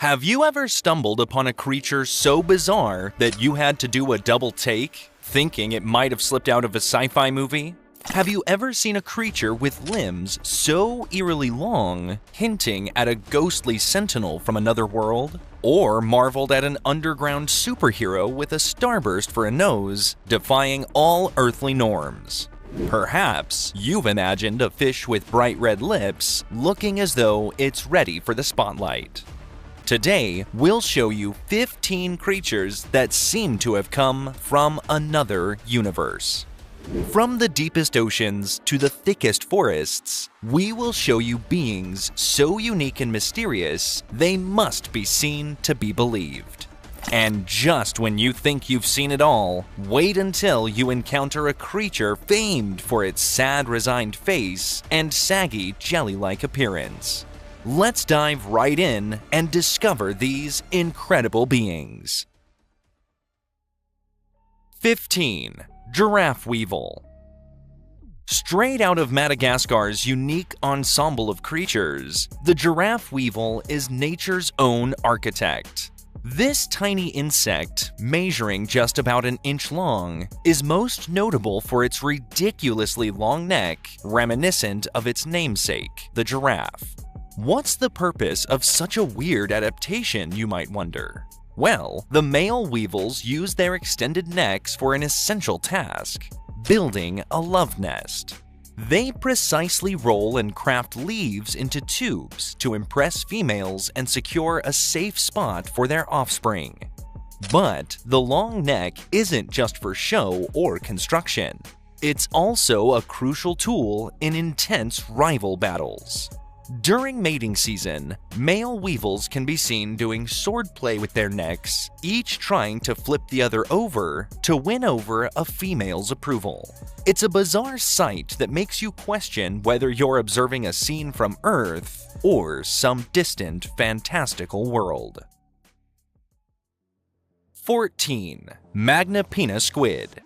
Have you ever stumbled upon a creature so bizarre that you had to do a double take, thinking it might have slipped out of a sci-fi movie? Have you ever seen a creature with limbs so eerily long, hinting at a ghostly sentinel from another world? Or marveled at an underground superhero with a starburst for a nose, defying all earthly norms? Perhaps you've imagined a fish with bright red lips, looking as though it's ready for the spotlight. Today, we'll show you 15 creatures that seem to have come from another universe. From the deepest oceans to the thickest forests, we will show you beings so unique and mysterious, they must be seen to be believed. And just when you think you've seen it all, wait until you encounter a creature famed for its sad, resigned face and saggy, jelly-like appearance. Let's dive right in and discover these incredible beings. 15. Giraffe Weevil. Straight out of Madagascar's unique ensemble of creatures, the giraffe weevil is nature's own architect. This tiny insect, measuring just about an inch long, is most notable for its ridiculously long neck, reminiscent of its namesake, the giraffe. What's the purpose of such a weird adaptation, you might wonder? Well, the male weevils use their extended necks for an essential task: building a love nest. They precisely roll and craft leaves into tubes to impress females and secure a safe spot for their offspring. But the long neck isn't just for show or construction. It's also a crucial tool in intense rival battles. During mating season, male weevils can be seen doing swordplay with their necks, each trying to flip the other over to win over a female's approval. It's a bizarre sight that makes you question whether you're observing a scene from Earth or some distant, fantastical world. 14. Magnappina Squid.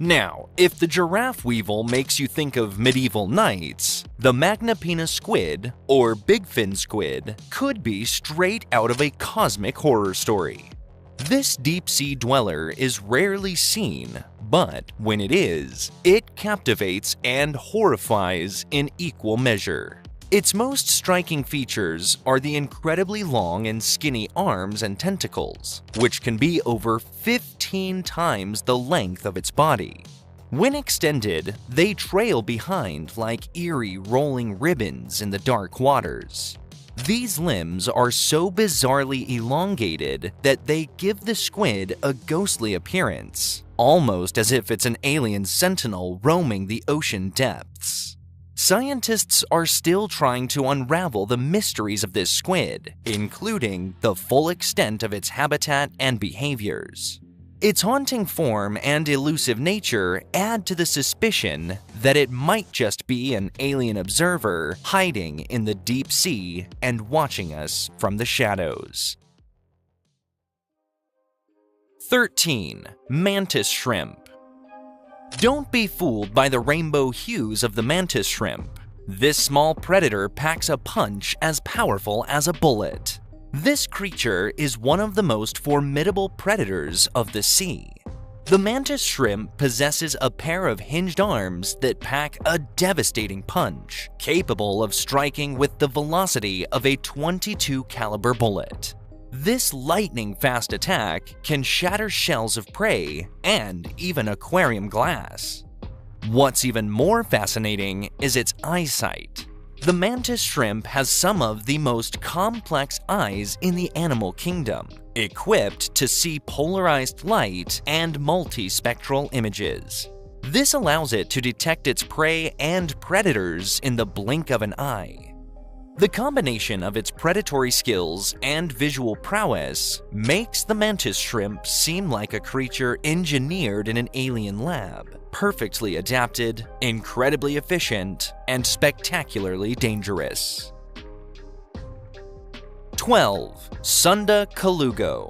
Now, if the giraffe weevil makes you think of medieval knights, the Magnappina squid, or bigfin squid, could be straight out of a cosmic horror story. This deep-sea dweller is rarely seen, but when it is, it captivates and horrifies in equal measure. Its most striking features are the incredibly long and skinny arms and tentacles, which can be over 15 times the length of its body. When extended, they trail behind like eerie rolling ribbons in the dark waters. These limbs are so bizarrely elongated that they give the squid a ghostly appearance, almost as if it's an alien sentinel roaming the ocean depths. Scientists are still trying to unravel the mysteries of this squid, including the full extent of its habitat and behaviors. Its haunting form and elusive nature add to the suspicion that it might just be an alien observer hiding in the deep sea and watching us from the shadows. 13. Mantis Shrimp. Don't be fooled by the rainbow hues of the mantis shrimp. This small predator packs a punch as powerful as a bullet. This creature is one of the most formidable predators of the sea. The mantis shrimp possesses a pair of hinged arms that pack a devastating punch, capable of striking with the velocity of a .22 caliber bullet. This lightning-fast attack can shatter shells of prey and even aquarium glass. What's even more fascinating is its eyesight. The mantis shrimp has some of the most complex eyes in the animal kingdom, equipped to see polarized light and multispectral images. This allows it to detect its prey and predators in the blink of an eye. The combination of its predatory skills and visual prowess makes the mantis shrimp seem like a creature engineered in an alien lab, perfectly adapted, incredibly efficient, and spectacularly dangerous. 12. Sunda Colugo.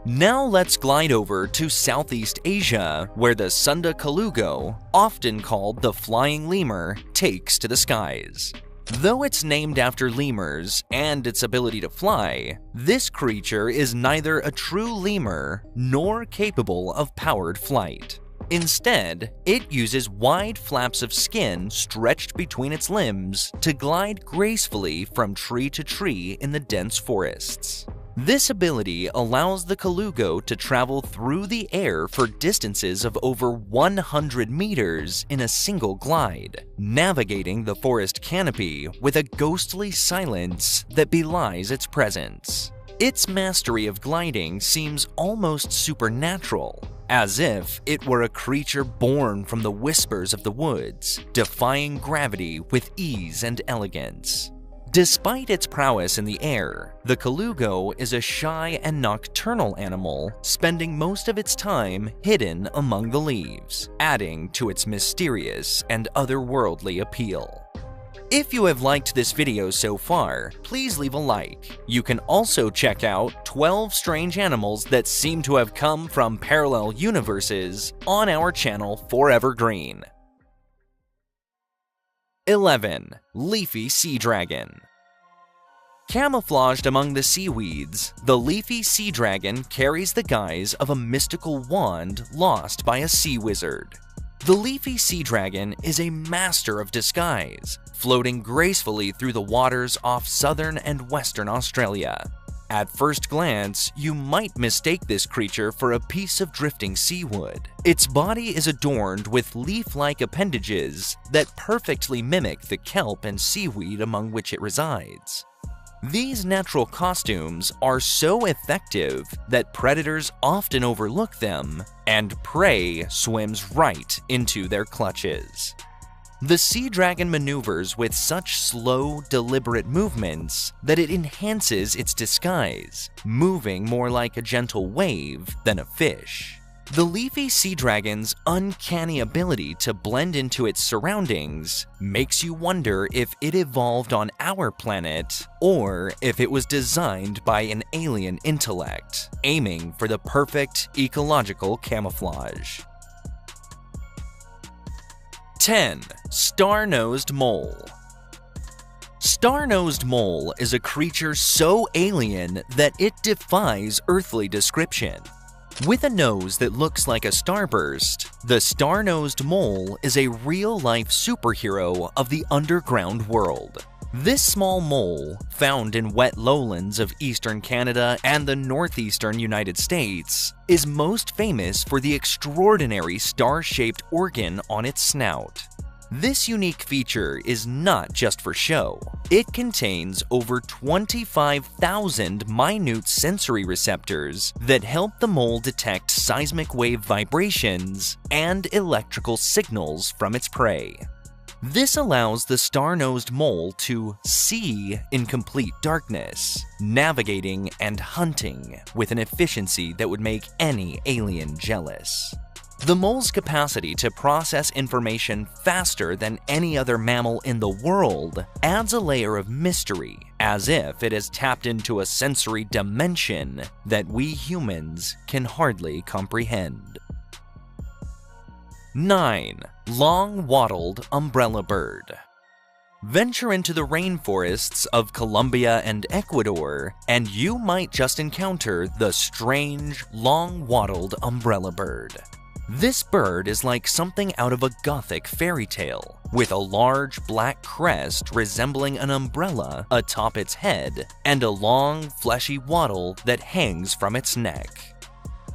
Now let's glide over to Southeast Asia, where the Sunda Colugo, often called the flying lemur, takes to the skies. Though it's named after lemurs and its ability to fly, this creature is neither a true lemur nor capable of powered flight. Instead, it uses wide flaps of skin stretched between its limbs to glide gracefully from tree to tree in the dense forests. This ability allows the colugo to travel through the air for distances of over 100 meters in a single glide, navigating the forest canopy with a ghostly silence that belies its presence. Its mastery of gliding seems almost supernatural, as if it were a creature born from the whispers of the woods, defying gravity with ease and elegance. Despite its prowess in the air, the colugo is a shy and nocturnal animal, spending most of its time hidden among the leaves, adding to its mysterious and otherworldly appeal. If you have liked this video so far, please leave a like. You can also check out 12 strange animals that seem to have come from parallel universes on our channel Forever Green. 11. Leafy Sea Dragon. Camouflaged among the seaweeds, the leafy sea dragon carries the guise of a mystical wand lost by a sea wizard. The leafy sea dragon is a master of disguise, floating gracefully through the waters off southern and western Australia. At first glance, you might mistake this creature for a piece of drifting seawood. Its body is adorned with leaf-like appendages that perfectly mimic the kelp and seaweed among which it resides. These natural costumes are so effective that predators often overlook them, and prey swims right into their clutches. The sea dragon maneuvers with such slow, deliberate movements that it enhances its disguise, moving more like a gentle wave than a fish. The leafy sea dragon's uncanny ability to blend into its surroundings makes you wonder if it evolved on our planet or if it was designed by an alien intellect, aiming for the perfect ecological camouflage. 10. Star-nosed mole. Star-nosed mole is a creature so alien that it defies earthly description. With a nose that looks like a starburst, the star-nosed mole is a real-life superhero of the underground world. This small mole, found in wet lowlands of eastern Canada and the northeastern United States, is most famous for the extraordinary star-shaped organ on its snout. This unique feature is not just for show. It contains over 25,000 minute sensory receptors that help the mole detect seismic wave vibrations and electrical signals from its prey. This allows the star-nosed mole to see in complete darkness, navigating and hunting with an efficiency that would make any alien jealous. The mole's capacity to process information faster than any other mammal in the world adds a layer of mystery, as if it has tapped into a sensory dimension that we humans can hardly comprehend. 9. Long-wattled umbrella bird. Venture into the rainforests of Colombia and Ecuador, and you might just encounter the strange, long-wattled umbrella bird. This bird is like something out of a Gothic fairy tale, with a large black crest resembling an umbrella atop its head and a long, fleshy wattle that hangs from its neck.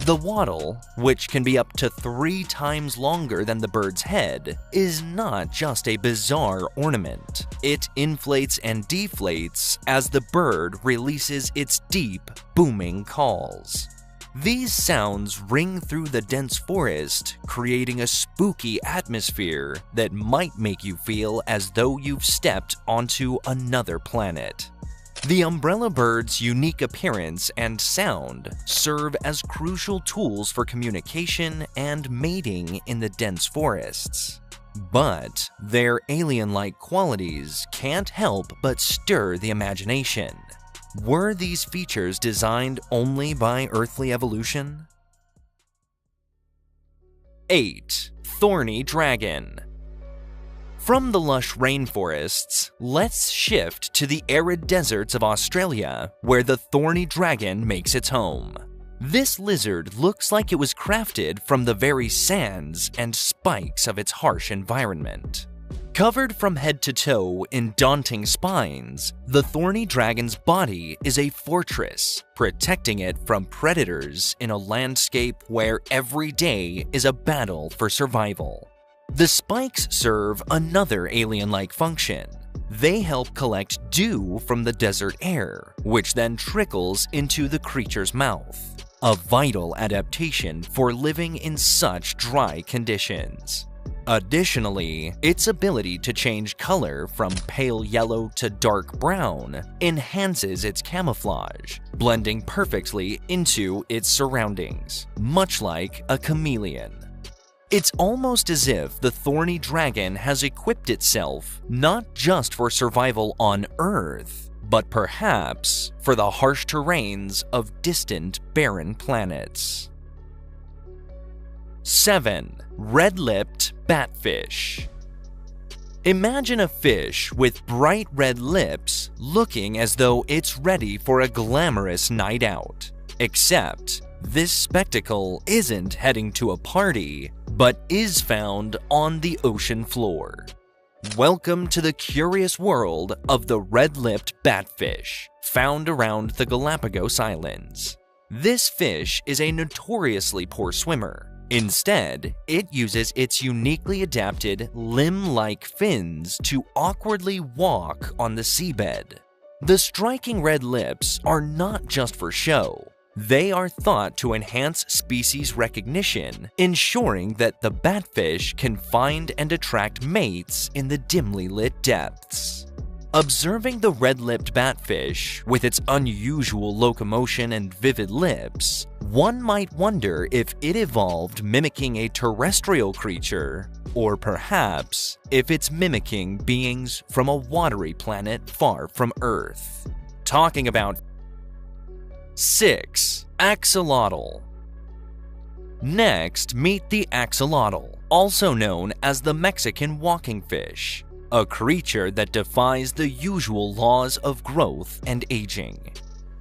The wattle, which can be up to 3 times longer than the bird's head, is not just a bizarre ornament. It inflates and deflates as the bird releases its deep, booming calls. These sounds ring through the dense forest, creating a spooky atmosphere that might make you feel as though you've stepped onto another planet. The umbrella bird's unique appearance and sound serve as crucial tools for communication and mating in the dense forests. But their alien-like qualities can't help but stir the imagination. Were these features designed only by earthly evolution? 8. Thorny dragon. From the lush rainforests, let's shift to the arid deserts of Australia, where the thorny dragon makes its home. This lizard looks like it was crafted from the very sands and spikes of its harsh environment. Covered from head to toe in daunting spines, the thorny dragon's body is a fortress, protecting it from predators in a landscape where every day is a battle for survival. The spikes serve another alien-like function. They help collect dew from the desert air, which then trickles into the creature's mouth, a vital adaptation for living in such dry conditions. Additionally, its ability to change color from pale yellow to dark brown enhances its camouflage, blending perfectly into its surroundings, much like a chameleon. It's almost as if the thorny dragon has equipped itself not just for survival on Earth, but perhaps for the harsh terrains of distant, barren planets. 7. Red-lipped batfish. Imagine a fish with bright red lips looking as though it's ready for a glamorous night out. Except, this spectacle isn't heading to a party, but is found on the ocean floor. Welcome to the curious world of the red-lipped batfish, found around the Galapagos Islands. This fish is a notoriously poor swimmer. Instead, it uses its uniquely adapted limb-like fins to awkwardly walk on the seabed. The striking red lips are not just for show. They are thought to enhance species recognition, ensuring that the batfish can find and attract mates in the dimly lit depths. Observing the red-lipped batfish, with its unusual locomotion and vivid lips, one might wonder if it evolved mimicking a terrestrial creature, or perhaps if it's mimicking beings from a watery planet far from Earth. Talking about 6. Axolotl. Next, meet the axolotl, also known as the Mexican walking fish, a creature that defies the usual laws of growth and aging.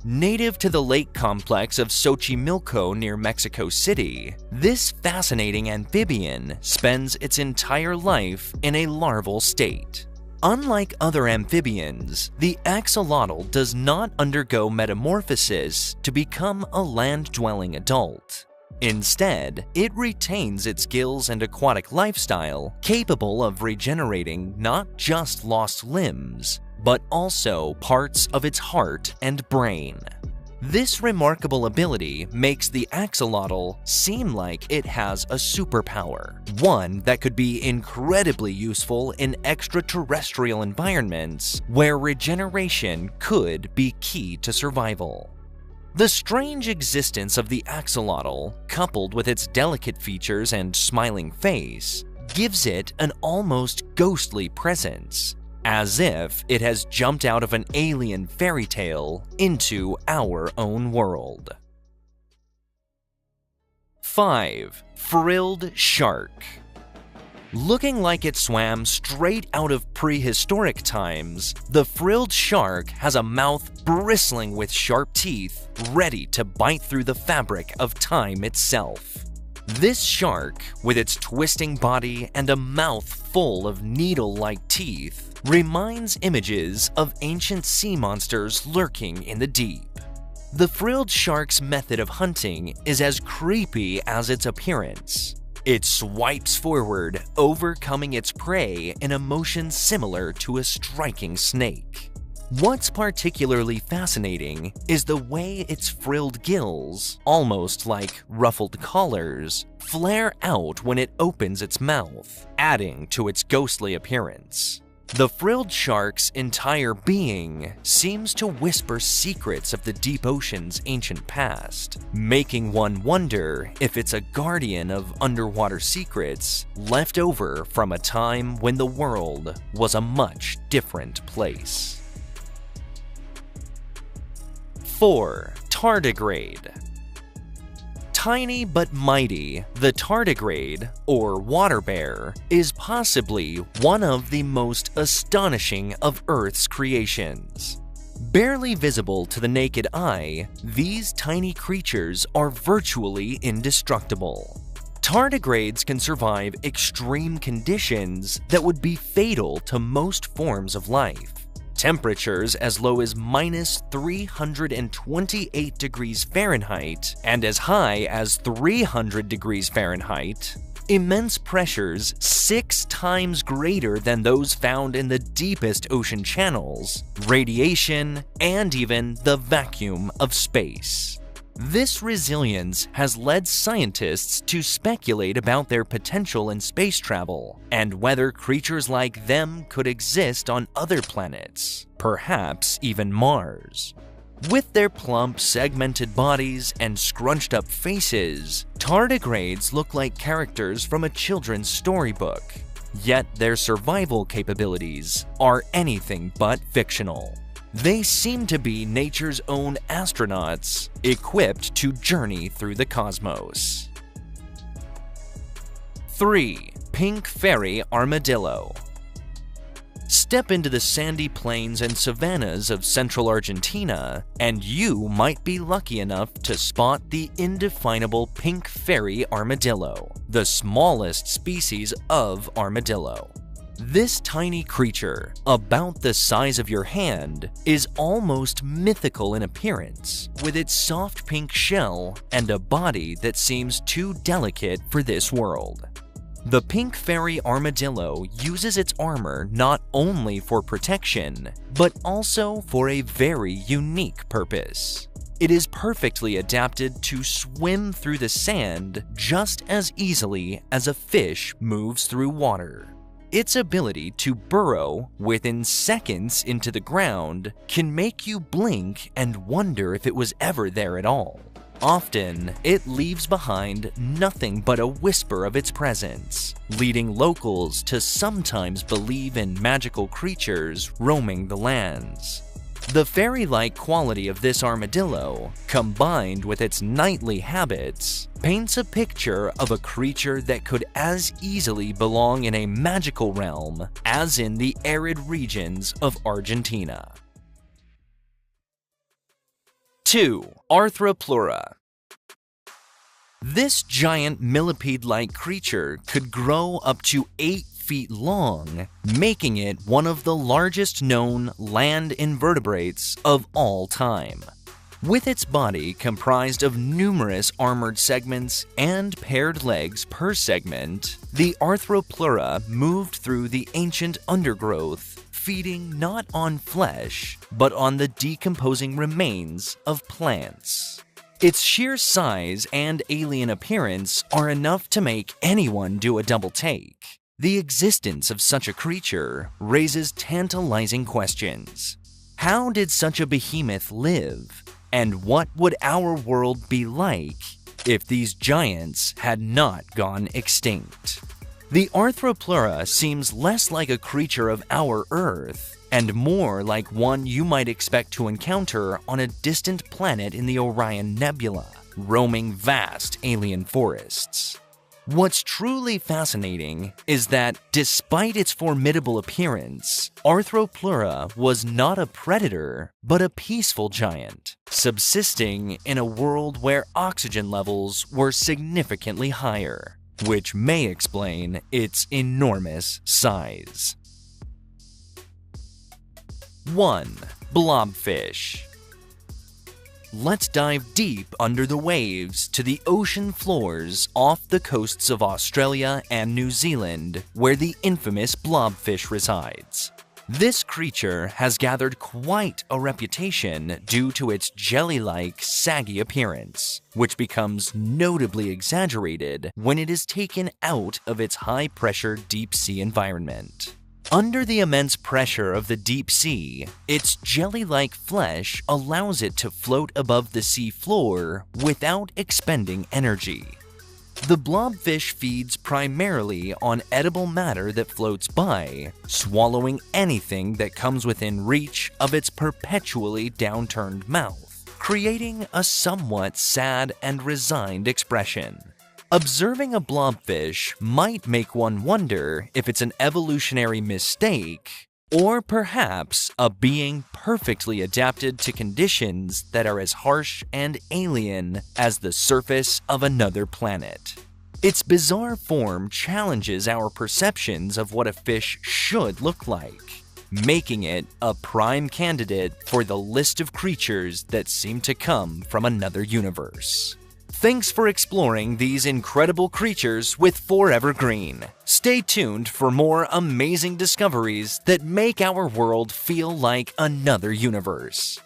Native to the lake complex of Xochimilco near Mexico City, this fascinating amphibian spends its entire life in a larval state. Unlike other amphibians, the axolotl does not undergo metamorphosis to become a land-dwelling adult. Instead, it retains its gills and aquatic lifestyle, capable of regenerating not just lost limbs, but also parts of its heart and brain. This remarkable ability makes the axolotl seem like it has a superpower, one that could be incredibly useful in extraterrestrial environments where regeneration could be key to survival. The strange existence of the axolotl, coupled with its delicate features and smiling face, gives it an almost ghostly presence, as if it has jumped out of an alien fairy tale into our own world. 5. Frilled shark. Looking like it swam straight out of prehistoric times, the frilled shark has a mouth bristling with sharp teeth, ready to bite through the fabric of time itself. This shark, with its twisting body and a mouth full of needle-like teeth, reminds images of ancient sea monsters lurking in the deep. The frilled shark's method of hunting is as creepy as its appearance. It swipes forward, overcoming its prey in a motion similar to a striking snake. What's particularly fascinating is the way its frilled gills, almost like ruffled collars, flare out when it opens its mouth, adding to its ghostly appearance. The frilled shark's entire being seems to whisper secrets of the deep ocean's ancient past, making one wonder if it's a guardian of underwater secrets left over from a time when the world was a much different place. 4. Tardigrade. Tiny but mighty, the tardigrade, or water bear, is possibly one of the most astonishing of Earth's creations. Barely visible to the naked eye, these tiny creatures are virtually indestructible. Tardigrades can survive extreme conditions that would be fatal to most forms of life. Temperatures as low as -328 degrees Fahrenheit and as high as 300 degrees Fahrenheit. Immense pressures 6 times greater than those found in the deepest ocean channels, radiation, and even the vacuum of space. This resilience has led scientists to speculate about their potential in space travel and whether creatures like them could exist on other planets, perhaps even Mars. With their plump, segmented bodies and scrunched-up faces, tardigrades look like characters from a children's storybook, yet their survival capabilities are anything but fictional. They seem to be nature's own astronauts, equipped to journey through the cosmos. 3. Pink Fairy Armadillo. Step into the sandy plains and savannas of central Argentina, and you might be lucky enough to spot the indefinable pink fairy armadillo, the smallest species of armadillo. This tiny creature, about the size of your hand, is almost mythical in appearance, with its soft pink shell and a body that seems too delicate for this world. The pink fairy armadillo uses its armor not only for protection, but also for a very unique purpose. It is perfectly adapted to swim through the sand just as easily as a fish moves through water. Its ability to burrow within seconds into the ground can make you blink and wonder if it was ever there at all. Often, it leaves behind nothing but a whisper of its presence, leading locals to sometimes believe in magical creatures roaming the lands. The fairy-like quality of this armadillo, combined with its nightly habits, paints a picture of a creature that could as easily belong in a magical realm as in the arid regions of Argentina. 2. Arthropleura. This giant millipede-like creature could grow up to 8 feet long, making it one of the largest known land invertebrates of all time. With its body comprised of numerous armored segments and paired legs per segment, the Arthropleura moved through the ancient undergrowth, feeding not on flesh, but on the decomposing remains of plants. Its sheer size and alien appearance are enough to make anyone do a double take. The existence of such a creature raises tantalizing questions. How did such a behemoth live? And what would our world be like if these giants had not gone extinct? The Arthropleura seems less like a creature of our Earth and more like one you might expect to encounter on a distant planet in the Orion Nebula, roaming vast alien forests. What's truly fascinating is that, despite its formidable appearance, Arthropleura was not a predator, but a peaceful giant, subsisting in a world where oxygen levels were significantly higher, which may explain its enormous size. 1. Blobfish. Let's dive deep under the waves to the ocean floors off the coasts of Australia and New Zealand, where the infamous blobfish resides. This creature has gathered quite a reputation due to its jelly-like, saggy appearance, which becomes notably exaggerated when it is taken out of its high-pressure deep-sea environment. Under the immense pressure of the deep sea, its jelly-like flesh allows it to float above the sea floor without expending energy. The blobfish feeds primarily on edible matter that floats by, swallowing anything that comes within reach of its perpetually downturned mouth, creating a somewhat sad and resigned expression. Observing a blobfish might make one wonder if it's an evolutionary mistake or perhaps a being perfectly adapted to conditions that are as harsh and alien as the surface of another planet. Its bizarre form challenges our perceptions of what a fish should look like, making it a prime candidate for the list of creatures that seem to come from another universe. Thanks for exploring these incredible creatures with Forever Green. Stay tuned for more amazing discoveries that make our world feel like another universe.